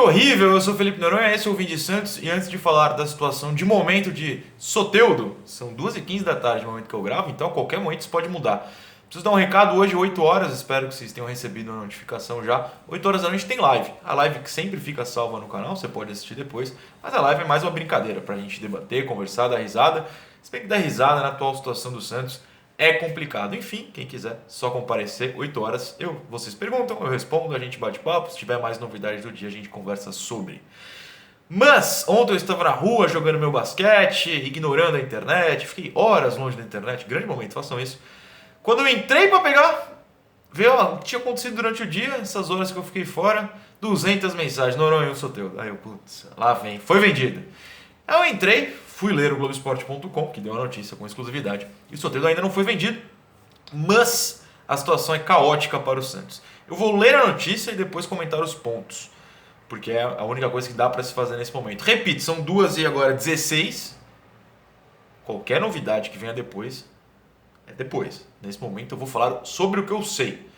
horrível, eu sou o Felipe Noronha, esse é o Vim de Santos, e antes de falar da situação de momento de Soteldo, são 2h15 da tarde no momento que eu gravo, então a qualquer momento isso pode mudar. Preciso dar um recado hoje, 8 horas, espero que vocês tenham recebido a notificação já. 8 horas da noite tem live, a live que sempre fica salva no canal, você pode assistir depois, mas a live é mais uma brincadeira pra gente debater, conversar, dar risada. Se bem que dar risada na atual situação do Santos é complicado. Enfim, quem quiser só comparecer, 8 horas, vocês perguntam, eu respondo, a gente bate papo, se tiver mais novidades do dia a gente conversa sobre. Mas ontem eu estava na rua jogando meu basquete, ignorando a internet, fiquei horas longe da internet, grande momento, façam isso. Quando eu entrei para pegar, ver o que tinha acontecido durante o dia, essas horas que eu fiquei fora, 200 mensagens, Noronha, eu sou teu. Aí eu, putz, lá vem, foi vendido. Aí eu entrei, fui ler o Globoesporte.com, que deu a notícia com exclusividade, e o Soteldo ainda não foi vendido, mas a situação é caótica para o Santos. Eu vou ler a notícia e depois comentar os pontos, porque é a única coisa que dá para se fazer nesse momento. Repito, são 2h16, qualquer novidade que venha depois, é depois. Nesse momento eu vou falar sobre o que eu sei.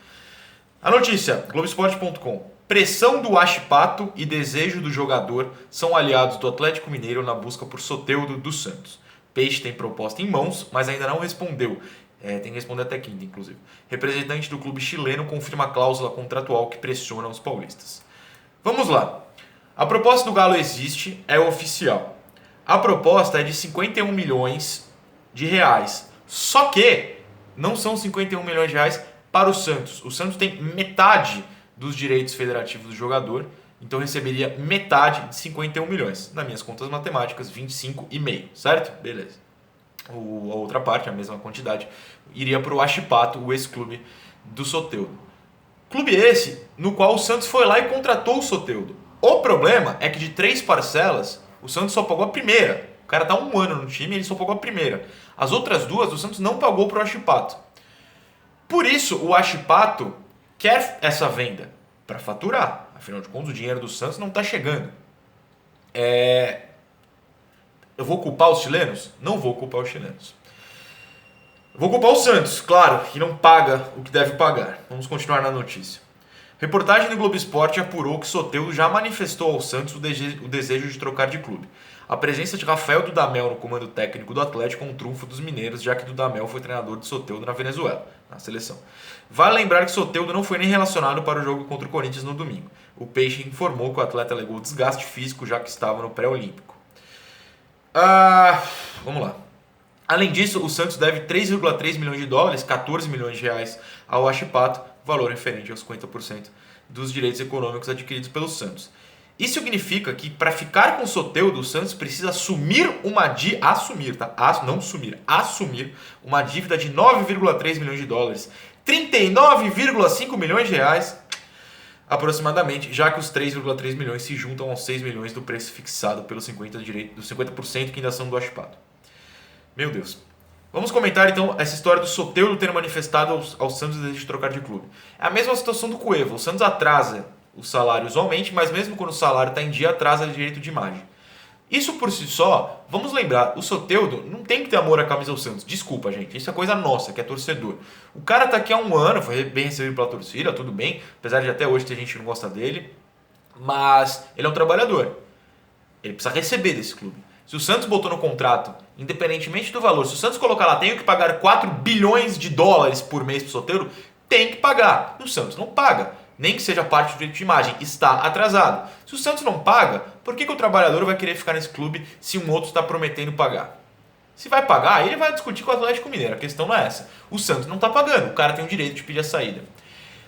A notícia, Globoesporte.com. Pressão do Wachipato e desejo do jogador são aliados do Atlético Mineiro na busca por Soteldo do Santos. Peixe tem proposta em mãos, mas ainda não respondeu. Tem que responder até quinta, inclusive. Representante do clube chileno confirma a cláusula contratual que pressiona os paulistas. Vamos lá. A proposta do Galo existe, é oficial. A proposta é de 51 milhões de reais. Só que não são 51 milhões de reais para o Santos. O Santos tem metade dos direitos federativos do jogador, então receberia metade de 51 milhões. Nas minhas contas matemáticas, 25,5, certo? Beleza. A outra parte, a mesma quantidade, iria para o Wachipato, o ex-clube do Soteldo. Clube esse no qual o Santos foi lá e contratou o Soteldo. O problema é que de 3 parcelas, o Santos só pagou a primeira. O cara tá 1 ano no time e ele só pagou a primeira. As outras 2 o Santos não pagou para o Wachipato. Por isso o Wachipato quer essa venda para faturar. Afinal de contas, o dinheiro do Santos não está chegando. Eu vou culpar os chilenos? Não vou culpar os chilenos. Vou culpar o Santos, claro, que não paga o que deve pagar. Vamos continuar na notícia. Reportagem do Globo Esporte apurou que Soteldo já manifestou ao Santos o desejo de trocar de clube. A presença de Rafael Dudamel no comando técnico do Atlético é um trunfo dos mineiros, já que Dudamel foi treinador de Soteldo na Venezuela, na seleção. Vale lembrar que Soteldo não foi nem relacionado para o jogo contra o Corinthians no domingo. O Peixe informou que o atleta alegou desgaste físico, já que estava no pré-olímpico. Vamos lá. Além disso, o Santos deve 3,3 milhões de dólares, 14 milhões de reais, ao Wachipato, valor referente aos 50% dos direitos econômicos adquiridos pelo Santos. Isso significa que para ficar com o Soteldo, o Santos precisa assumir uma dívida, assumir uma dívida de 9,3 milhões de dólares, 39,5 milhões de reais, aproximadamente, já que os 3,3 milhões se juntam aos 6 milhões do preço fixado pelos 50% que ainda são do Wachipato. Meu Deus. Vamos comentar então essa história do Soteldo ter manifestado ao Santos o desejo de trocar de clube. É a mesma situação do Cueva. O Santos atrasa o salário usualmente, mas mesmo quando o salário está em dia, atrasa o direito de imagem. Isso por si só, vamos lembrar, o Soteldo não tem que ter amor à camisa do Santos. Desculpa, gente, isso é coisa nossa, que é torcedor. O cara tá aqui há 1 ano, foi bem recebido pela torcida, tudo bem, apesar de até hoje ter gente que não gosta dele, mas ele é um trabalhador. Ele precisa receber desse clube. Se o Santos botou no contrato, independentemente do valor, se o Santos colocar lá, tenho que pagar 4 bilhões de dólares por mês pro Soteldo, tem que pagar. E o Santos não paga. Nem que seja parte do direito de imagem, está atrasado. Se o Santos não paga, por que o trabalhador vai querer ficar nesse clube se um outro está prometendo pagar? Se vai pagar, ele vai discutir com o Atlético Mineiro, a questão não é essa. O Santos não está pagando, o cara tem o direito de pedir a saída.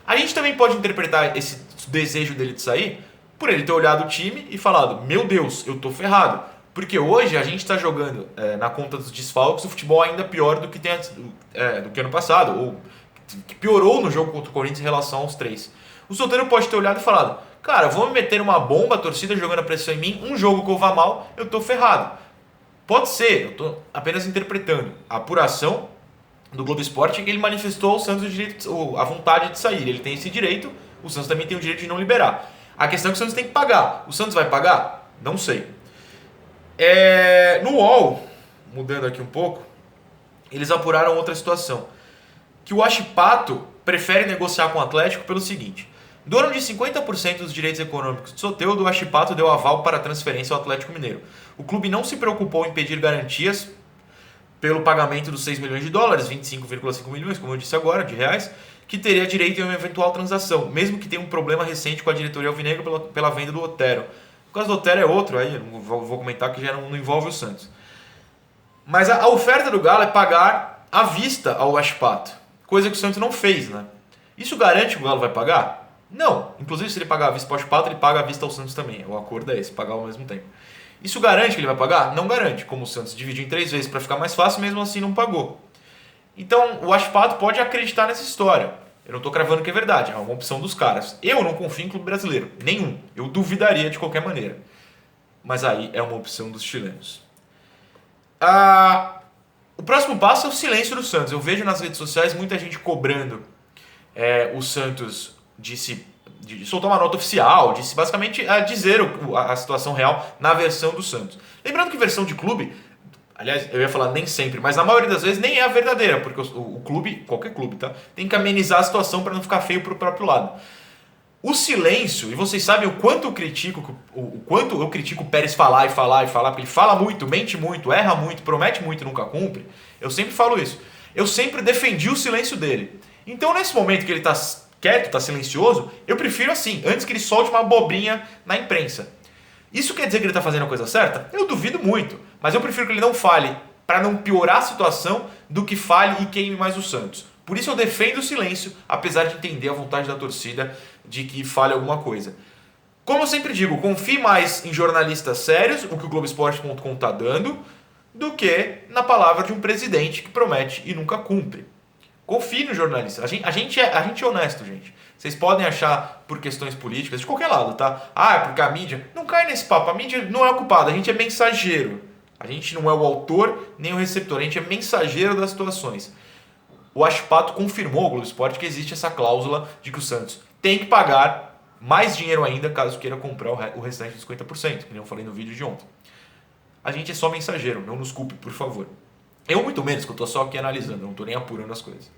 A gente também pode interpretar esse desejo dele de sair por ele ter olhado o time e falado, meu Deus, eu tô ferrado. Porque hoje a gente está jogando na conta dos desfalques o futebol ainda pior do que ano passado, ou que piorou no jogo contra o Corinthians em relação aos 3. O Soteldo pode ter olhado e falado, cara, vou me meter uma bomba, a torcida jogando a pressão em mim, um jogo que eu vá mal, eu tô ferrado. Pode ser, eu tô apenas interpretando. A apuração do Globo Esporte é que ele manifestou ao Santos a vontade de sair. Ele tem esse direito, o Santos também tem o direito de não liberar. A questão é que o Santos tem que pagar. O Santos vai pagar? Não sei. No UOL, mudando aqui um pouco, eles apuraram outra situação. Que o Wachipato prefere negociar com o Atlético pelo seguinte. Dono de 50% dos direitos econômicos de Soteldo, o Huachipato deu aval para a transferência ao Atlético Mineiro. O clube não se preocupou em pedir garantias pelo pagamento dos 6 milhões de dólares, 25,5 milhões, como eu disse agora, de reais, que teria direito em uma eventual transação, mesmo que tenha um problema recente com a diretoria alvinegra pela venda do Otero. O caso do Otero é outro, aí eu não vou comentar que já não envolve o Santos. Mas a oferta do Galo é pagar à vista ao Huachipato, coisa que o Santos não fez, né? Isso garante que o Galo vai pagar? Não. Inclusive, se ele pagar à vista para o Huachipato, ele paga à vista ao Santos também. O acordo é esse, pagar ao mesmo tempo. Isso garante que ele vai pagar? Não garante. Como o Santos dividiu em 3 vezes para ficar mais fácil, mesmo assim não pagou. Então, o Huachipato pode acreditar nessa história. Eu não estou cravando que é verdade, é uma opção dos caras. Eu não confio em clube brasileiro, nenhum. Eu duvidaria de qualquer maneira. Mas aí é uma opção dos chilenos. O próximo passo é o silêncio do Santos. Eu vejo nas redes sociais muita gente cobrando o Santos de soltar uma nota oficial, de basicamente dizer a situação real na versão do Santos. Lembrando que versão de clube, aliás, eu ia falar nem sempre, mas na maioria das vezes nem é a verdadeira, porque o clube, qualquer clube, tá, tem que amenizar a situação para não ficar feio pro próprio lado. O silêncio, e vocês sabem o quanto eu critico o Pérez falar, porque ele fala muito, mente muito, erra muito, promete muito e nunca cumpre. Eu sempre falo isso. Eu sempre defendi o silêncio dele. Então, nesse momento que ele está quieto, está silencioso, eu prefiro assim, antes que ele solte uma abobrinha na imprensa. Isso quer dizer que ele está fazendo a coisa certa? Eu duvido muito, mas eu prefiro que ele não fale para não piorar a situação do que fale e queime mais o Santos. Por isso eu defendo o silêncio, apesar de entender a vontade da torcida de que fale alguma coisa. Como eu sempre digo, confie mais em jornalistas sérios, o que o Globoesporte.com está dando, do que na palavra de um presidente que promete e nunca cumpre. Confie no jornalista. A gente é honesto, gente. Vocês podem achar por questões políticas, de qualquer lado, tá? É porque a mídia... Não cai nesse papo. A mídia não é o culpado. A gente é mensageiro. A gente não é o autor nem o receptor. A gente é mensageiro das situações. O Huachipato confirmou ao Globo Esporte que existe essa cláusula de que o Santos tem que pagar mais dinheiro ainda caso queira comprar o restante dos 50%, que nem eu falei no vídeo de ontem. A gente é só mensageiro, não nos culpe, por favor. Eu muito menos, que eu tô só aqui analisando, não tô nem apurando as coisas.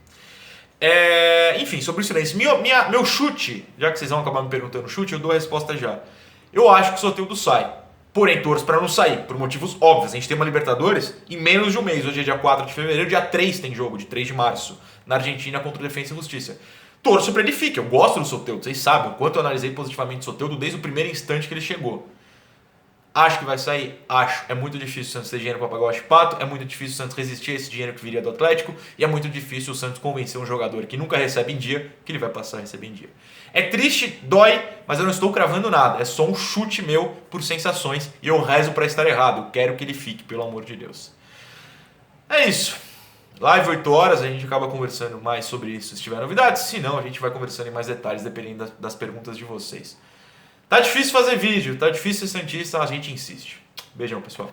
Enfim, sobre o silêncio. Meu chute, já que vocês vão acabar me perguntando o chute, eu dou a resposta já. Eu acho que o Soteldo sai. Porém, torço para não sair, por motivos óbvios. A gente tem uma Libertadores em menos de um mês. Hoje é dia 4 de fevereiro, dia 3 tem jogo, de 3 de março, na Argentina contra o Defensa e Justiça. Torço para ele fique. Eu gosto do Soteldo, vocês sabem o quanto eu analisei positivamente o Soteldo desde o primeiro instante que ele chegou. Acho que vai sair? Acho. É muito difícil o Santos ter dinheiro para pagar o Huachipato, é muito difícil o Santos resistir a esse dinheiro que viria do Atlético, e é muito difícil o Santos convencer um jogador que nunca recebe em dia, que ele vai passar a receber em dia. É triste, dói, mas eu não estou cravando nada, é só um chute meu por sensações, e eu rezo para estar errado, eu quero que ele fique, pelo amor de Deus. É isso. Live 8 horas, a gente acaba conversando mais sobre isso se tiver novidades, se não, a gente vai conversando em mais detalhes, dependendo das perguntas de vocês. Tá difícil fazer vídeo, tá difícil ser santista, a gente insiste. Beijão, pessoal.